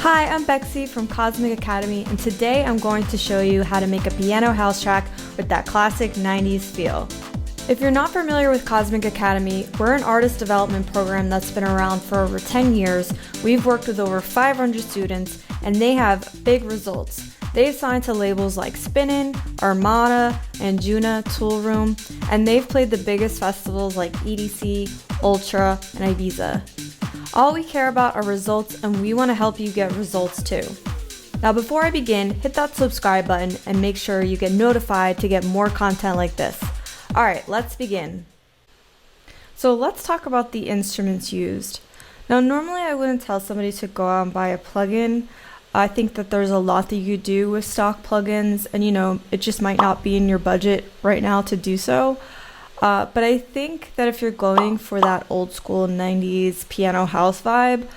Hi, I'm Bexxie from Cosmic Academy, and today I'm going to show you how to make a piano house track with that classic 90s feel. If you're not familiar with Cosmic Academy, we're an artist development program that's been around for over 10 years. We've worked with over 500 students, and they have big results. They've signed to labels like Spinnin, Armada, Anjuna, Toolroom, and they've played the biggest festivals like EDC, Ultra, and Ibiza. All we care about are results, and we want to help you get results too. Now before I begin, hit that subscribe button and make sure you get notified to get more content like this. Alright, let's begin. So let's talk about the instruments used. Now normally I wouldn't tell somebody to go out and buy a plugin. I think that there's a lot that you do with stock plugins, and it just might not be in your budget right now to do so. But I think that if you're going for that old school 90s piano house vibe,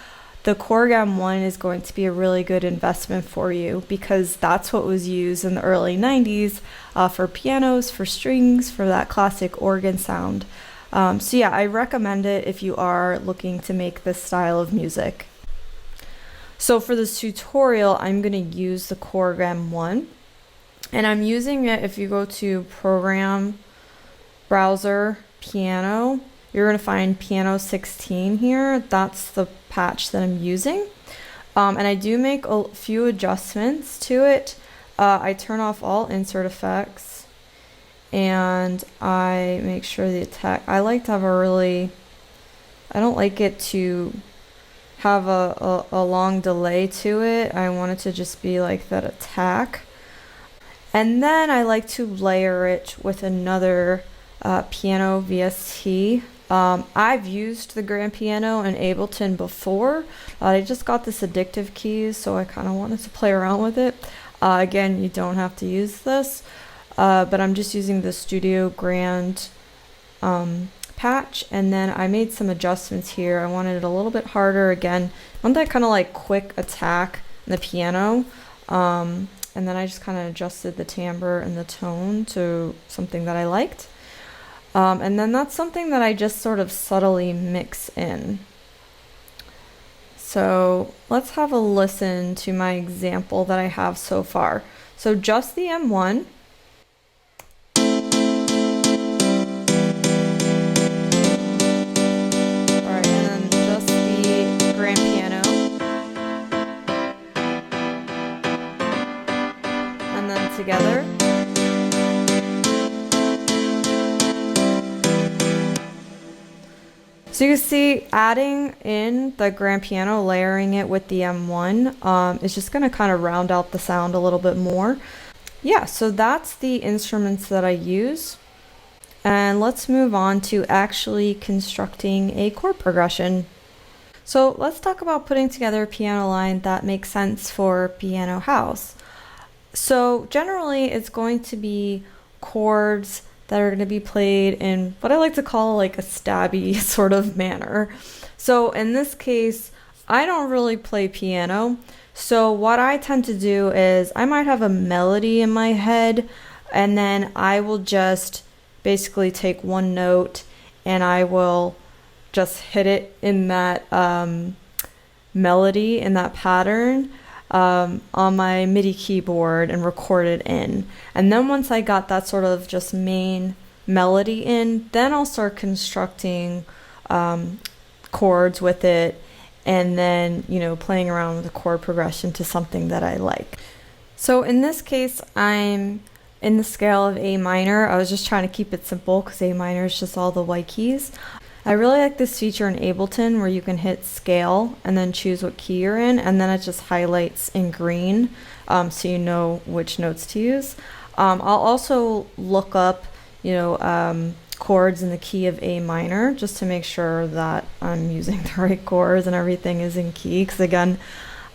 the Korg M1 is going to be a really good investment for you, because that's what was used in the early 90s for pianos, for strings, for that classic organ sound. So yeah, I recommend it if you are looking to make this style of music. So for this tutorial, I'm going to use the Korg M1, and I'm using it. If you go to Program, Browser, Piano, you're going to find Piano 16 here. That's the patch that I'm using. And I do make a few adjustments to it. I turn off all insert effects, and I make sure the attack, I like to have I don't like it to have a long delay to it. I want it to just be like that attack. And then I like to layer it with another piano VST. I've used the grand piano and Ableton before. I just got this Addictive keys, so I kind of wanted to play around with it. Again, you don't have to use this, but I'm just using the Studio Grand patch, and then I made some adjustments here. I wanted it a little bit harder. Again, I want that kind of like quick attack in the piano, and then I just kind of adjusted the timbre and the tone to something that I liked. And then that's something that I just sort of subtly mix in. So let's have a listen to my example that I have so far. So just the M1. Alright, and then just the grand piano. And then together. So you can see adding in the grand piano, layering it with the M1 is just going to kind of round out the sound a little bit more. Yeah, so that's the instruments that I use. And let's move on to actually constructing a chord progression. So let's talk about putting together a piano line that makes sense for piano house. So generally it's going to be chords that are going to be played in what I like to call like a stabby sort of manner. So in this case, I don't really play piano. So what I tend to do is I might have a melody in my head, and then I will just basically take one note and I will just hit it in that melody, in that pattern, on my MIDI keyboard and record it in. And then once I got that sort of just main melody in, then I'll start constructing chords with it, and then playing around with the chord progression to something that I like. So in this case, I'm in the scale of A minor. I was just trying to keep it simple because A minor is just all the white keys. I really like this feature in Ableton where you can hit scale and then choose what key you're in, and then it just highlights in green, so you know which notes to use. I'll also look up chords in the key of A minor just to make sure that I'm using the right chords and everything is in key, because again,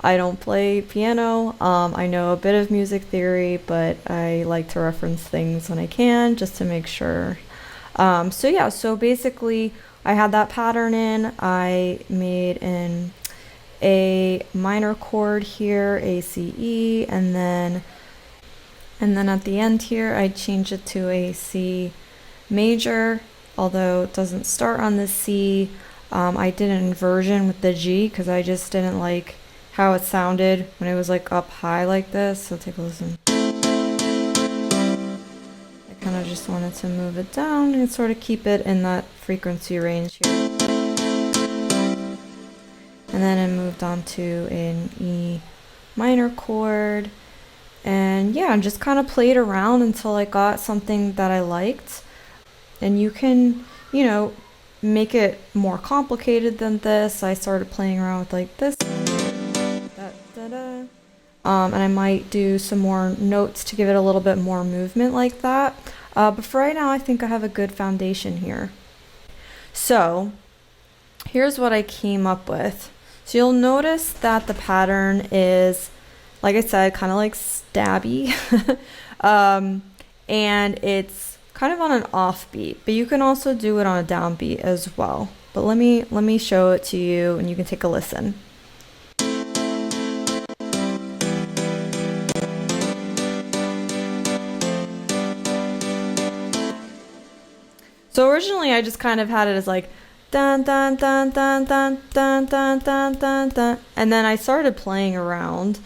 I don't play piano. I know a bit of music theory, but I like to reference things when I can just to make sure. So yeah, so basically I had that pattern in. I made an A minor chord here, A, C, E, and then at the end here I changed it to a C major, although it doesn't start on the C. I did an inversion with the G because I just didn't like how it sounded when it was like up high like this. So take a listen. I kind of just wanted to move it down and sort of keep it in that frequency range here. And then I moved on to an E minor chord. And yeah, just kind of played around until I got something that I liked. And you can, you know, make it more complicated than this. I started playing around with like this. And I might do some more notes to give it a little bit more movement like that. But for right now, I think I have a good foundation here. So here's what I came up with. So you'll notice that the pattern is, like I said, kind of like stabby. And it's kind of on an offbeat, but you can also do it on a downbeat as well. But let me show it to you and you can take a listen. So originally I just kind of had it as like dun dun dun dun dun dun dun dun dun dun, and then I started playing around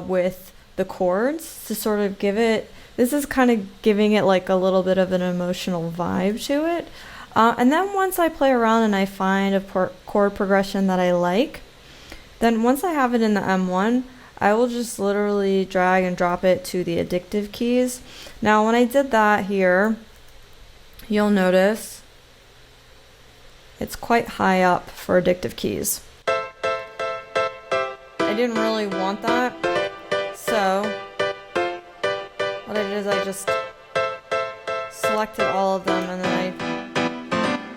with the chords to sort of give it, this is kind of giving it like a little bit of an emotional vibe to it. And then once I play around and I find a chord progression that I like, then once I have it in the M1, I will just literally drag and drop it to the Addictive keys. Now when I did that here, you'll notice it's quite high up for Addictive keys. I didn't really want that, so what I did is I just selected all of them and then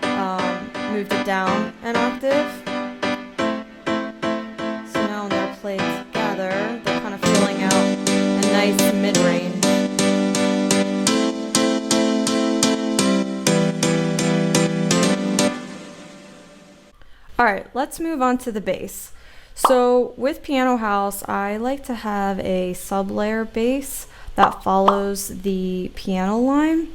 I moved it down an octave. So now when they're played together, they're kind of filling out a nice mid-range. Alright, let's move on to the bass. So with Piano House, I like to have a sub-layer bass that follows the piano line.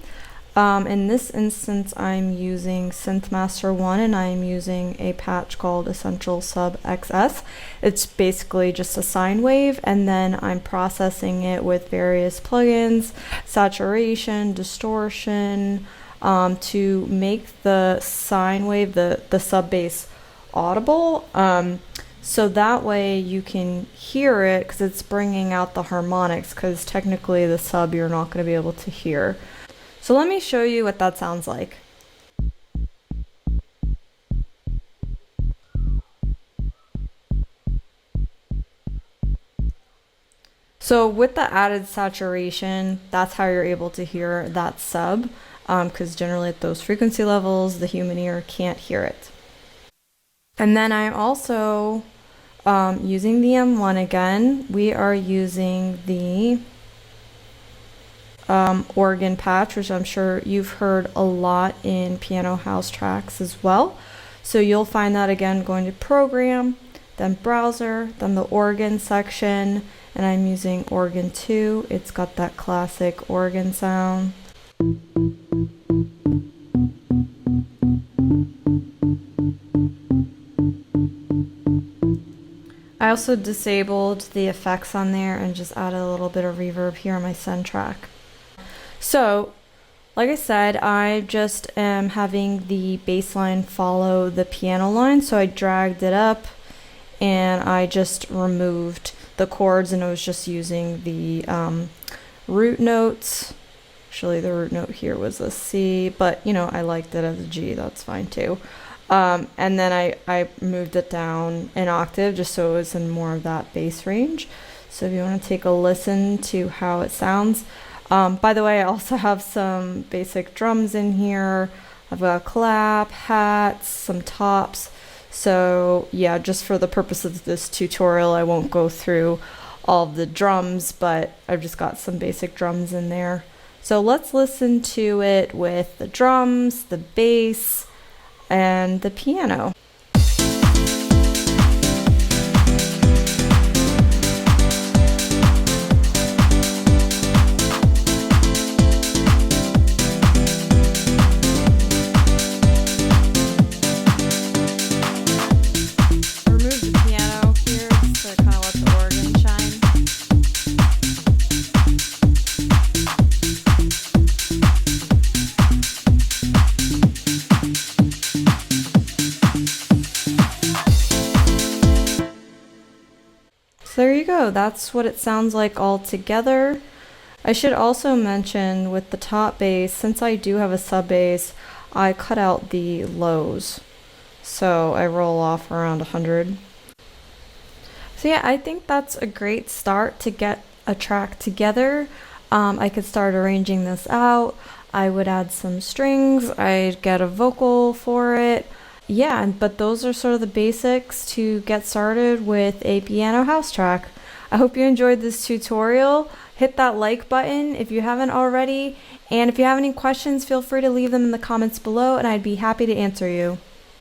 In this instance, I'm using Synthmaster 1 and I'm using a patch called Essential Sub XS. It's basically just a sine wave, and then I'm processing it with various plugins, saturation, distortion, to make the sine wave, the sub bass, audible. So that way you can hear it because it's bringing out the harmonics, because technically the sub you're not going to be able to hear. So let me show you what that sounds like. So with the added saturation, that's how you're able to hear that sub, because generally at those frequency levels the human ear can't hear it. And then I'm also using the M1 again. We are using the organ patch, which I'm sure you've heard a lot in Piano House tracks as well. So you'll find that again going to Program, then Browser, then the organ section, and I'm using organ 2. It's got that classic organ sound. I also disabled the effects on there and just added a little bit of reverb here on my send track. So, like I said, I just am having the bass line follow the piano line, so I dragged it up and I just removed the chords and I was just using the root notes. Actually, the root note here was a C, but you know, I liked it as a G, that's fine too. And then I moved it down an octave just so it was in more of that bass range. So if you want to take a listen to how it sounds. By the way, I also have some basic drums in here. I've got a clap, hats, some tops. So yeah, just for the purpose of this tutorial, I won't go through all of the drums, but I've just got some basic drums in there. So let's listen to it with the drums, the bass, and the piano. Remove the piano here just to kind So there you go. That's what it sounds like all together. I should also mention with the top bass, since I do have a sub bass, I cut out the lows. So I roll off around 100. So yeah, I think that's a great start to get a track together. I could start arranging this out. I would add some strings. I'd get a vocal for it. Yeah, but those are sort of the basics to get started with a piano house track. I hope you enjoyed this tutorial. Hit that like button if you haven't already. And if you have any questions, feel free to leave them in the comments below and I'd be happy to answer you.